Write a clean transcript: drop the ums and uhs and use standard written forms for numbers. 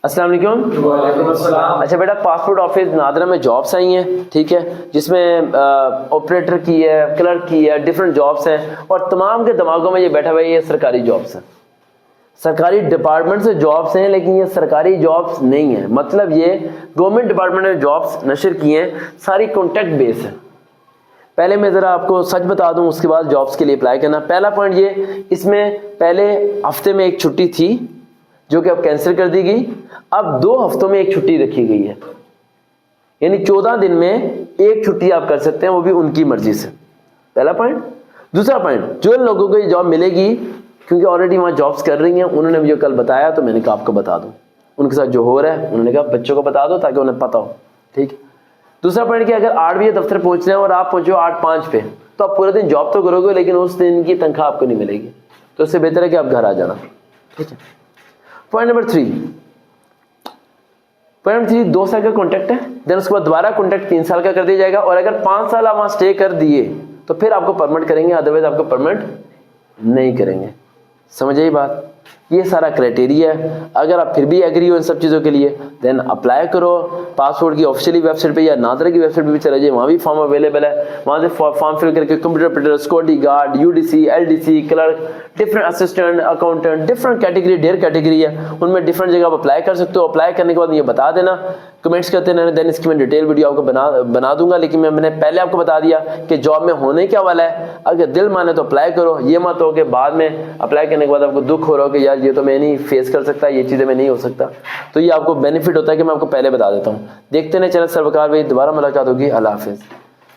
السلام علیکم. وعلیکم السلام. اچھا بیٹا, پاسپورٹ آفس نادرہ میں جابس آئی ہیں, ٹھیک ہے, جس میں آپریٹر کی ہے, کلرک کی ہے, ڈفرینٹ جابس ہیں, اور تمام کے دماغوں میں یہ بیٹھا ہوا ہے یہ سرکاری جابس ہیں, سرکاری ڈپارٹمنٹ سے جابس ہیں, لیکن یہ سرکاری جابس نہیں ہیں. مطلب یہ گورنمنٹ ڈپارٹمنٹ نے جابس نشر کی ہیں, ساری کانٹیکٹ بیس ہے. پہلے میں ذرا آپ کو سچ بتا دوں, اس کے بعد جابس کے لیے اپلائی کرنا. پہلا پوائنٹ یہ, اس میں پہلے ہفتے میں ایک چھٹی تھی جو کہ اب کینسل کر دی گئی, اب 2 ہفتوں میں ایک چھٹی رکھی گئی ہے, یعنی 14 دن میں ایک چھٹی آپ کر سکتے ہیں, وہ بھی ان کی مرضی سے. پہلا پوائنٹ. دوسرا پوائنٹ, جو لوگوں کو یہ جاب ملے گی کیونکہ آلریڈی وہاں جابس کر رہی ہیں, انہوں نے مجھے کل بتایا تو میں نے کہا آپ کو بتا دوں. ان کے ساتھ جو ہو رہا ہے انہوں نے کہا بچوں کو بتا دو تاکہ انہیں پتا ہو, ٹھیک. دوسرا پوائنٹ کہ اگر 8 بجے دفتر پہنچ رہے ہیں اور آپ پہنچو 8:05 پہ, تو آپ پورے دن جاب تو کرو گے لیکن اس دن کی تنخواہ آپ کو نہیں ملے گی, تو اس سے بہتر ہے کہ آپ گھر آ جانا, ٹھیک ہے. پوائنٹ نمبر 3, 2 سال کا کانٹریکٹ ہے, دین اس کے بعد دوبارہ کانٹریکٹ 3 سال کا کر دیا جائے گا, اور اگر 5 سال آپ وہاں اسٹے کر دیے تو پھر آپ کو پرمنٹ کریں گے, ادروائز آپ کو پرمنٹ نہیں کریں گے. سمجھے یہ بات؟ یہ سارا کرائٹیریا ہے. اگر آپ پھر بھی ایگری ہو ان سب چیزوں کے لیے, دین اپلائی کرو. پاسپورٹ کی آفیشیلی ویب سائٹ پہ یا نادرہ کی ویب سائٹ پہ بھی چلے جائے, وہاں بھی فارم اویلیبل ہے. وہاں سے فارم فل کر کے computer operator, security guard, UDC, LDC, clerk, different assistant, accountant, different category, ڈھیر کیٹیگری ہے, ان میں ڈفرنٹ جگہ آپ اپلائی کر سکتے ہو. اپلائی کرنے کے بعد یہ بتا دینا, کمنٹس کرتے رہنا, دین اس کی میں ڈیٹیل ویڈیو آپ کو بنا دوں گا. لیکن میں نے پہلے آپ کو بتا دیا کہ جاب میں ہونے کیا والا ہے. اگر دل مانے تو اپلائی کرو, یہ مت ہو کہ بعد میں اپلائی کرنے کے بعد آپ کو دکھ ہو رہا ہو کہ یار یہ تو میں نہیں فیس کر سکتا, یہ چیزیں میں نہیں ہو سکتا. تو یہ آپ کو بینیفٹ ہوتا ہے کہ میں آپ کو پہلے بتا دیتا ہوں. دیکھتے ہیں چینل سروکار بھائی, دوبارہ ملاقات ہوگی. اللہ حافظ.